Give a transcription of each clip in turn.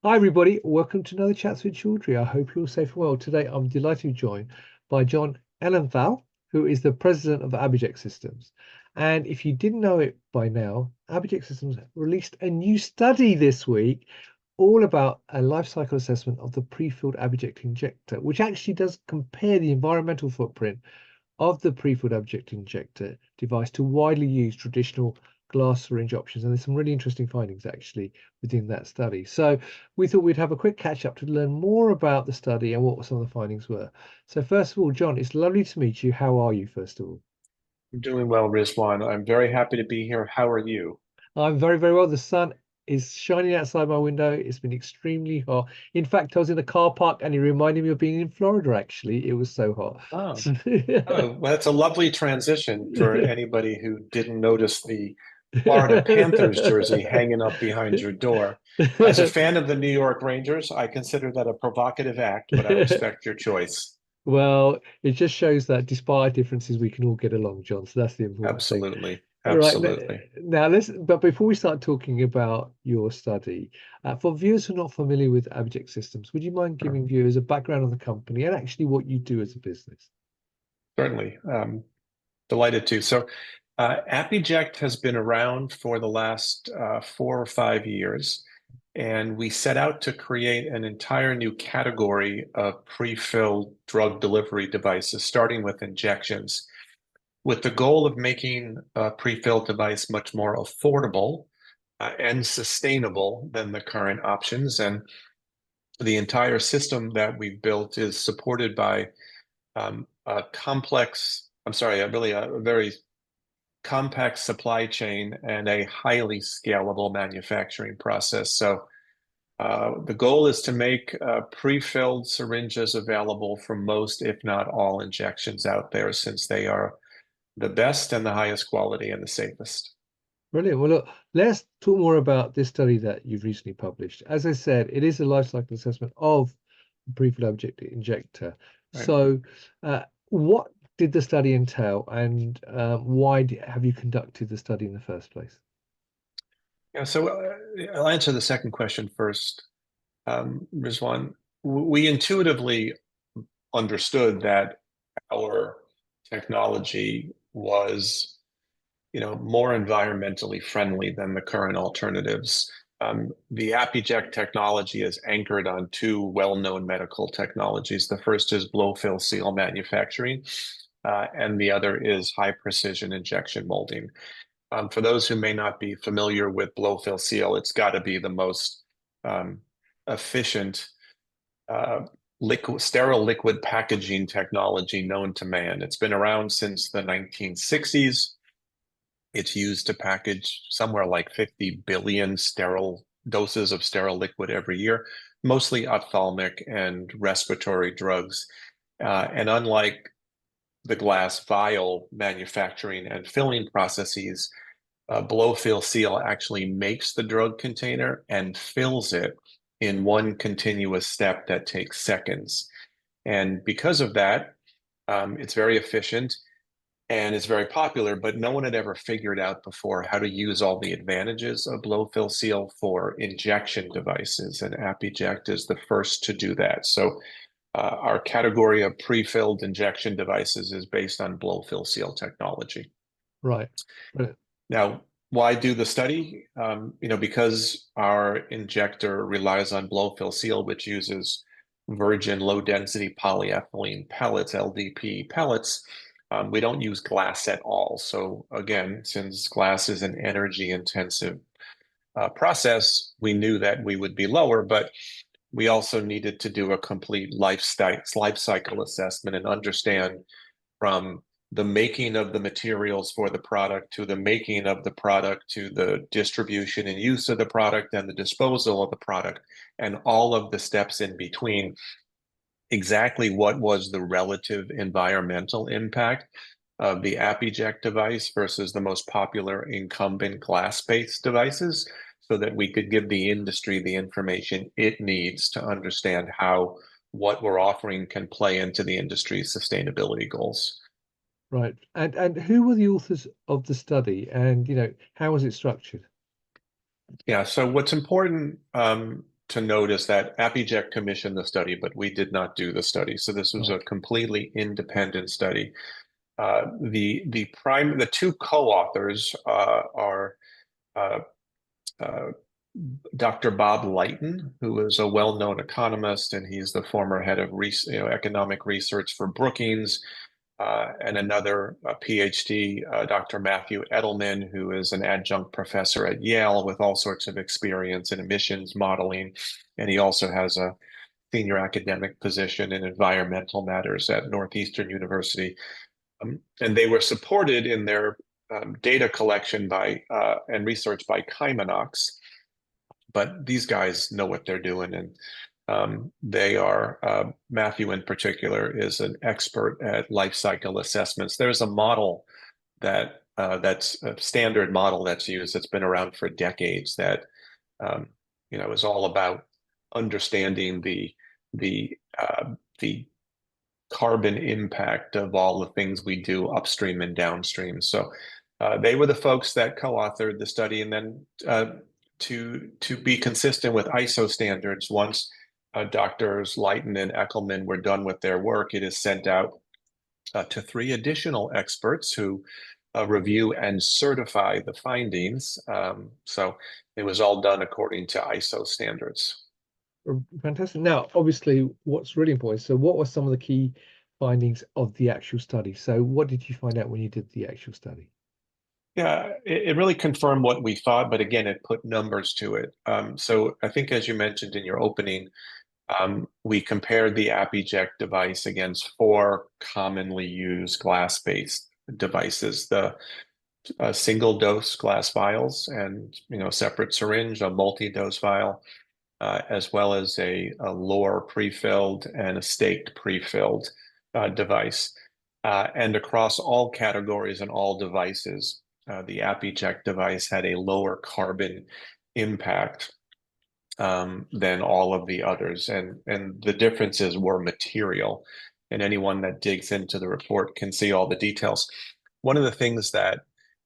Hi, everybody. Welcome to another Chats with Chaudhry. I hope you're all safe and well. Today, I'm delighted to be joined by Jon Ellenthal, who is the president of Apiject Systems. And if you didn't know it by now, Apiject Systems released a new study this week all about a life cycle assessment of the prefilled ApiJect injector, which actually does compare the environmental footprint of the Prefilled ApiJect Injector device to widely used traditional glass syringe options. And there's some really interesting findings actually within that study. So we thought we'd have a quick catch up to learn more about the study and what some of the findings were. So first of all, Jon, it's lovely to meet you. How are you, first of all? I'm doing well, Rizwan. I'm very happy to be here. How are you? I'm very, very well. The sun is shining outside my window. It's been extremely hot. In fact, I was in a car park and it reminded me of being in Florida, actually. It was so hot. Oh, well, that's a lovely transition for anybody who didn't notice the Florida Panthers jersey hanging up behind your door. As a fan of the New York Rangers, I consider that a provocative act, but I respect your choice. Well, it just shows that despite our differences, we can all get along, John. So that's the important thing. Absolutely. Right. Absolutely. Now, but before we start talking about your study, for viewers who are not familiar with Abject Systems, would you mind Sure. giving viewers a background on the company and actually what you do as a business? Certainly. Delighted to. Apiject has been around for the last 4 or 5 years, and we set out to create an entire new category of pre-filled drug delivery devices, starting with injections, with the goal of making a pre-filled device much more affordable and sustainable than the current options. And the entire system that we've built is supported by a complex, I'm sorry, a very compact supply chain and a highly scalable manufacturing process. The goal is to make pre-filled syringes available for most, if not all, injections out there, since they are the best and the highest quality and the safest. Brilliant. Well, look, let's talk more about this study that you've recently published. As I said, it is a life cycle assessment of the prefilled object injector. Right. So, what did the study entail, and have you conducted the study in the first place? I'll answer the second question first, Rizwan. We intuitively understood that our technology was, more environmentally friendly than the current alternatives. The Apiject technology is anchored on two well-known medical technologies. The first is blow-fill seal manufacturing, and the other is high-precision injection molding. For those who may not be familiar with blow-fill seal, it's got to be the most efficient sterile liquid packaging technology known to man. It's been around since the 1960s. It's used to package somewhere like 50 billion sterile doses of sterile liquid every year, mostly ophthalmic and respiratory drugs. And unlike the glass vial manufacturing and filling processes, blow fill seal actually makes the drug container and fills it in one continuous step that takes seconds. And because of that, it's very efficient and it's very popular, but no one had ever figured out before how to use all the advantages of blow fill seal for injection devices. And Apiject is the first to do that. Our category of pre-filled injection devices is based on blow fill seal technology. Right. Brilliant. Now, why do the study? Because our injector relies on blow fill seal, which uses virgin low density polyethylene pellets, LDP pellets. We don't use glass at all. So again, since glass is an energy intensive process, we knew that we would be lower, but we also needed to do a complete life cycle assessment and understand from the making of the materials for the product to the making of the product to the distribution and use of the product and the disposal of the product and all of the steps in between, exactly what was the relative environmental impact of the Apiject device versus the most popular incumbent glass-based devices, so that we could give the industry the information it needs to understand how what we're offering can play into the industry's sustainability goals. Right. And who were the authors of the study, and how was it structured? Yeah, so what's important to note is that Apiject commissioned the study, but we did not do the study. So this was a completely independent study. The two co-authors are Dr. Bob Lighton, who is a well-known economist, and he's the former head of economic research for Brookings, and another PhD, Dr. Matthew Edelman, who is an adjunct professor at Yale with all sorts of experience in emissions modeling, and he also has a senior academic position in environmental matters at Northeastern University. And they were supported in their data collection by and research by Kymanox. But these guys know what they're doing, and they are, Matthew in particular is an expert at life cycle assessments. There's a model that's a standard model that's used, that's been around for decades, that is all about understanding the carbon impact of all the things we do upstream and downstream. So they were the folks that co-authored the study, and then to be consistent with ISO standards, once Doctors Lighton and Eckelman were done with their work, it is sent out to 3 additional experts who review and certify the findings. So it was all done according to ISO standards. Fantastic. Now, obviously, what's really important, so what were some of the key findings of the actual study? So what did you find out when you did the actual study? Yeah, it really confirmed what we thought, but again, it put numbers to it. So I think, as you mentioned in your opening, we compared the Apiject device against 4 commonly used glass-based devices: the single-dose glass vials, and separate syringe, a multi-dose vial, as well as a lower prefilled and a staked prefilled device. And across all categories and all devices, the Apiject device had a lower carbon impact than all of the others. And the differences were material. And anyone that digs into the report can see all the details. One of the things that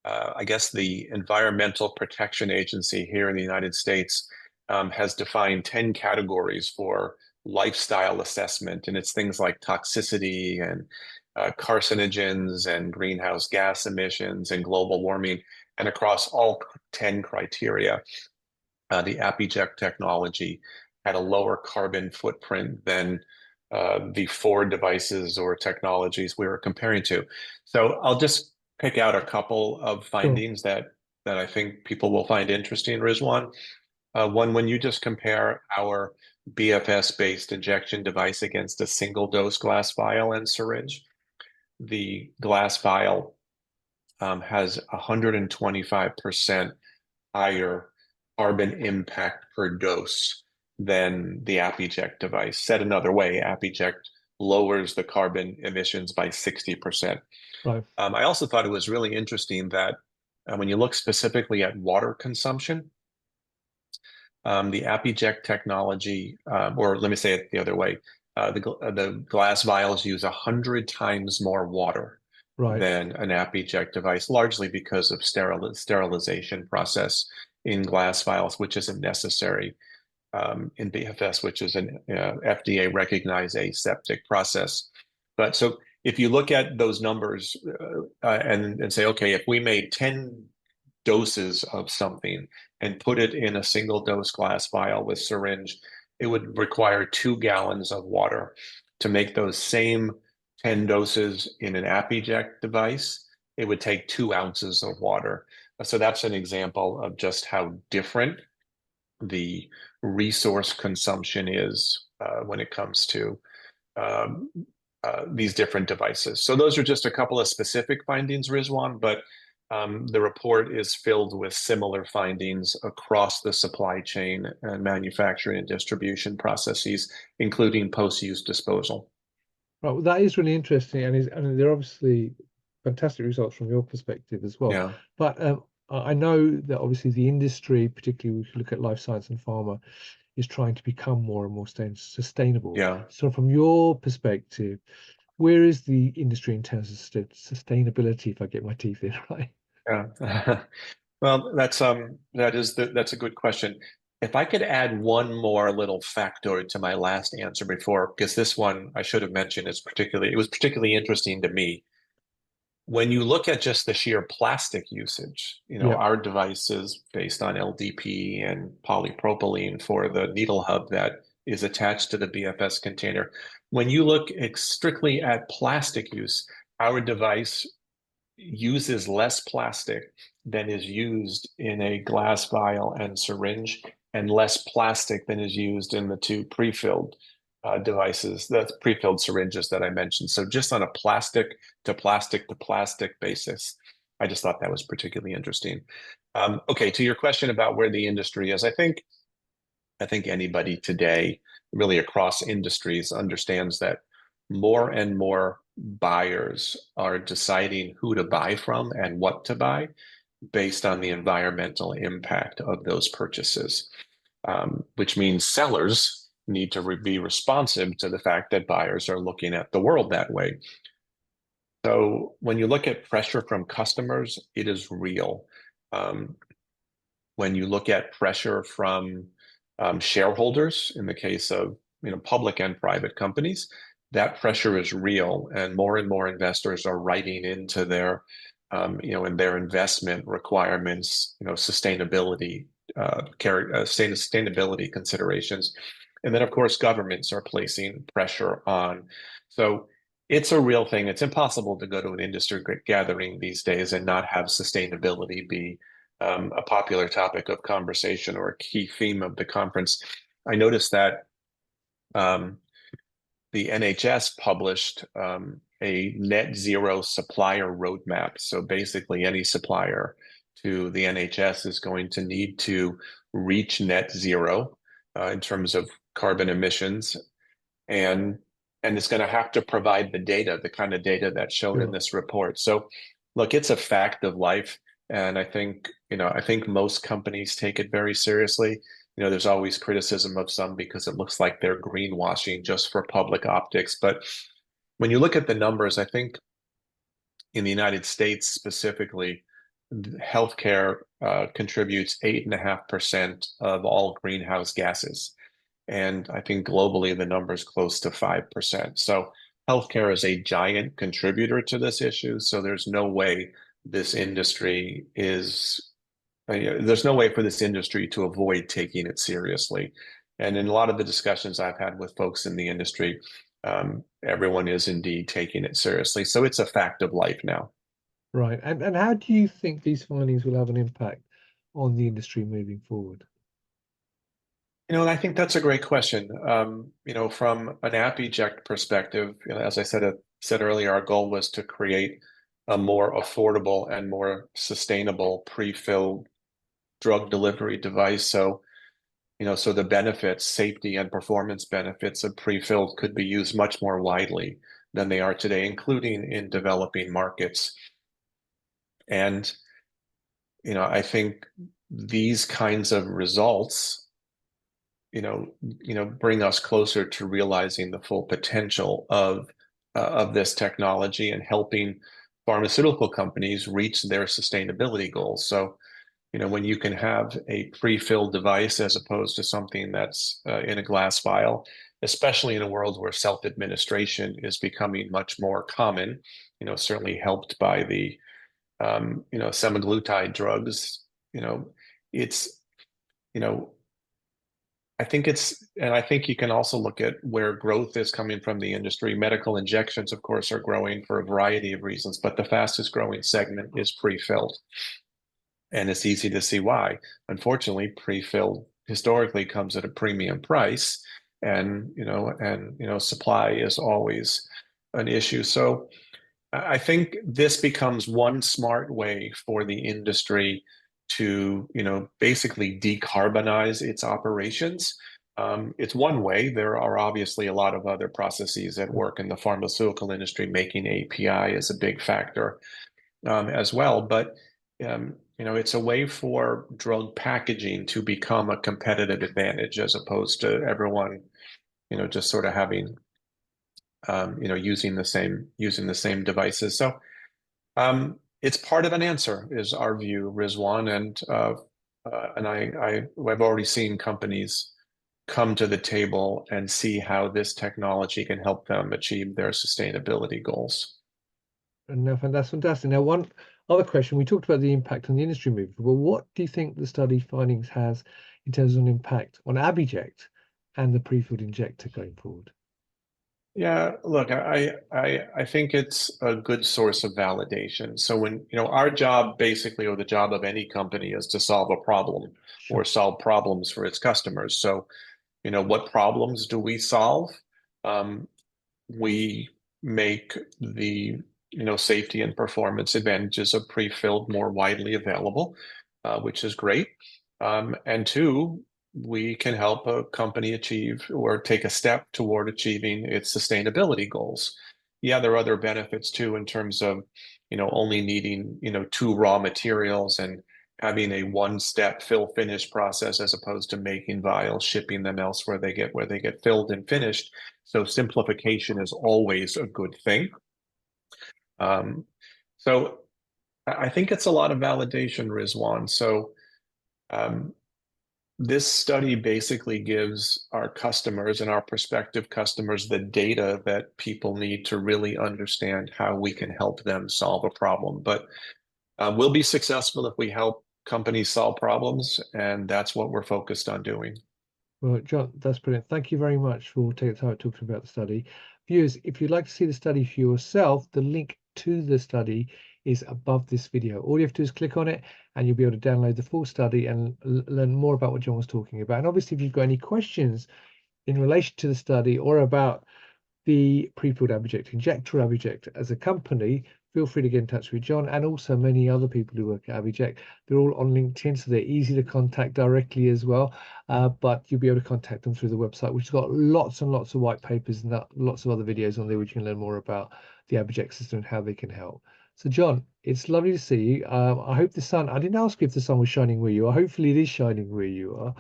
I guess the Environmental Protection Agency here in the United States has defined 10 categories for lifestyle assessment, and it's things like toxicity and carcinogens and greenhouse gas emissions and global warming. And across all 10 criteria, the Apiject technology had a lower carbon footprint than the 4 devices or technologies we were comparing to. So I'll just pick out a couple of findings that I think people will find interesting, Rizwan. One, when you just compare our BFS-based injection device against a single-dose glass vial and syringe, the glass vial has 125% higher carbon impact per dose than the Apiject device. Said another way, Apiject lowers the carbon emissions by 60%. Right. I also thought it was really interesting that when you look specifically at water consumption, the Apiject technology, or let me say it the other way, the glass vials use 100 times more water than an Apiject device, largely because of sterilization process in glass vials, which isn't necessary in BFS, which is an FDA recognized aseptic process. But so if you look at those numbers and say, okay, if we made 10 doses of something and put it in a single dose glass vial with syringe, it would require 2 gallons of water. To make those same 10 doses in an Apiject device, it would take 2 ounces of water. So that's an example of just how different the resource consumption is when it comes to these different devices. So those are just a couple of specific findings, Rizwan, but the report is filled with similar findings across the supply chain and manufacturing and distribution processes, including post-use disposal. Right, well, that is really interesting, and they're obviously fantastic results from your perspective as well. Yeah. But I know that obviously the industry, particularly if you look at life science and pharma, is trying to become more and more sustainable. Yeah. So from your perspective, where is the industry in terms of sustainability, if I get my teeth in right? Yeah. Well, that's a good question. if I could add one more little factoid to my last answer before, because this one I should have mentioned it was particularly interesting to me. When you look at just the sheer plastic usage, Yep. our device is based on LDP and polypropylene for the needle hub that is attached to the BFS container. When you look strictly at plastic use, our device uses less plastic than is used in a glass vial and syringe, and less plastic than is used in the two prefilled devices, the prefilled syringes that I mentioned. So just on a plastic to plastic to plastic basis, I just thought that was particularly interesting. Okay, to your question about where the industry is, I think anybody today, really across industries, understands that more and more buyers are deciding who to buy from and what to buy based on the environmental impact of those purchases, which means sellers need to be responsive to the fact that buyers are looking at the world that way. So when you look at pressure from customers, it is real. When you look at pressure from shareholders, in the case of public and private companies, that pressure is real, and more investors are writing into their in their investment requirements, sustainability sustainability considerations, and then of course governments are placing pressure on. So it's a real thing. It's impossible to go to an industry gathering these days and not have sustainability be a popular topic of conversation or a key theme of the conference. I noticed that the NHS published a net zero supplier roadmap. So basically, any supplier to the NHS is going to need to reach net zero in terms of carbon emissions, and it's going to have to provide the data, the kind of data that's shown in this report. So, look, it's a fact of life. And I think most companies take it very seriously. There's always criticism of some because it looks like they're greenwashing just for public optics. But when you look at the numbers, I think in the United States specifically, healthcare contributes 8.5% of all greenhouse gases. And I think globally the number is close to 5%. So healthcare is a giant contributor to this issue. So there's no way this industry there's no way for this industry to avoid taking it seriously. And in a lot of the discussions I've had with folks in the industry, everyone is indeed taking it seriously. So it's a fact of life now. Right. And how do you think these findings will have an impact on the industry moving forward? And I think that's a great question. From an Apiject perspective, as I said earlier, our goal was to create a more affordable and more sustainable pre-filled drug delivery device. So the benefits, safety and performance benefits of pre-filled could be used much more widely than they are today, including in developing markets. And, I think these kinds of results, bring us closer to realizing the full potential of this technology and helping pharmaceutical companies reach their sustainability goals. So, when you can have a pre-filled device as opposed to something that's in a glass vial, especially in a world where self-administration is becoming much more common, certainly helped by the semaglutide drugs, it's, I think you can also look at where growth is coming from the industry. Medical injections, of course, are growing for a variety of reasons, but the fastest growing segment is pre-filled. And it's easy to see why. Unfortunately, pre-filled historically comes at a premium price, and supply is always an issue. So I think this becomes one smart way for the industry to basically decarbonize its operations. It's one way. There are obviously a lot of other processes at work in the pharmaceutical industry. Making API is a big factor as well, but it's a way for drug packaging to become a competitive advantage as opposed to everyone, just sort of having, using the same devices. So it's part of an answer, is our view, Rizwan, and and I've already seen companies come to the table and see how this technology can help them achieve their sustainability goals. And now, that's fantastic. Now, one other question, we talked about the impact on the industry moving forward. What do you think the study findings has in terms of an impact on Apiject and the prefilled injector going forward? Yeah, look, I think it's a good source of validation. So when, our job basically, or the job of any company, is to solve a problem or Sure. solve problems for its customers. So, what problems do we solve? We make the, safety and performance advantages of pre-filled more widely available, which is great. And two, we can help a company achieve or take a step toward achieving its sustainability goals. Yeah, there are other benefits too, in terms of, only needing, two raw materials and having a one-step fill finish process, as opposed to making vials, shipping them elsewhere, where they get filled and finished. So simplification is always a good thing. So I think it's a lot of validation, Rizwan. So this study basically gives our customers and our prospective customers the data that people need to really understand how we can help them solve a problem. But we'll be successful if we help companies solve problems, and that's what we're focused on doing. Well, Jon, that's brilliant. Thank you very much for taking the time talking about the study. Viewers, if you'd like to see the study for yourself, the link to the study is above this video. All you have to do is click on it and you'll be able to download the full study and learn more about what Jon was talking about. And obviously, if you've got any questions in relation to the study or about the Prefilled ApiJect Injector, Apiject as a company, feel free to get in touch with Jon and also many other people who work at Apiject. They're all on LinkedIn, so they're easy to contact directly as well. But you'll be able to contact them through the website, which has got lots and lots of white papers and lots of other videos on there, which you can learn more about the Apiject system and how they can help. So, Jon, it's lovely to see you. I hope the sun, I didn't ask you if the sun was shining where you are. Hopefully it is shining where you are.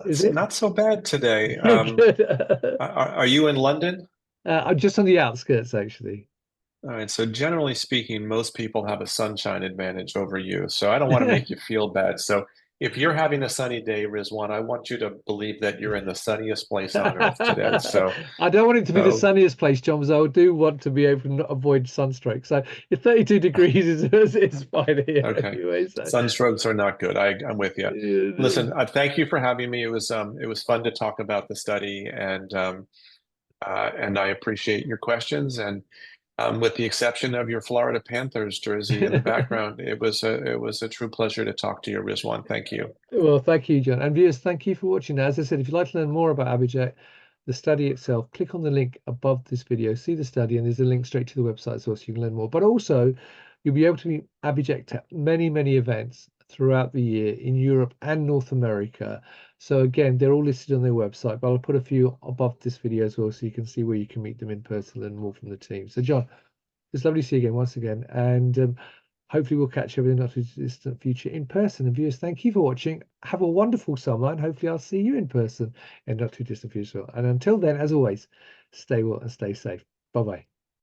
Is It's it? not so bad today. Good. Are you in London? I'm just on the outskirts, actually. All right, so generally speaking, most people have a sunshine advantage over you. So I don't want to make you feel bad. So if you're having a sunny day, Rizwan, I want you to believe that you're in the sunniest place on earth today. I don't want it to be the So sunniest place, John, because I do want to be able to not avoid sunstroke. So if 32 degrees is fine here okay, anyway. So sunstrokes are not good. I'm with you. Listen, thank you for having me. It was fun to talk about the study, and I appreciate your questions. And with the exception of your Florida Panthers jersey in the background, it was a true pleasure to talk to you, Rizwan. Thank you. well, thank you, John. And viewers, thank you for watching. Now, as I said, if you'd like to learn more about Apiject, the study itself, click on the link above this video, see the study, and there's a link straight to the website as well, so you can learn more. But also, you'll be able to meet Apiject at many, many events throughout the year in Europe and North America. So again, they're all listed on their website, but I'll put a few above this video as well, so you can see where you can meet them in person and more from the team. So, John, it's lovely to see you again once again, and hopefully we'll catch you in the not too distant future in person. And viewers, thank you for watching. Have a wonderful summer, and hopefully I'll see you in person in not too distant future. And until then, as always, stay well and stay safe. Bye bye.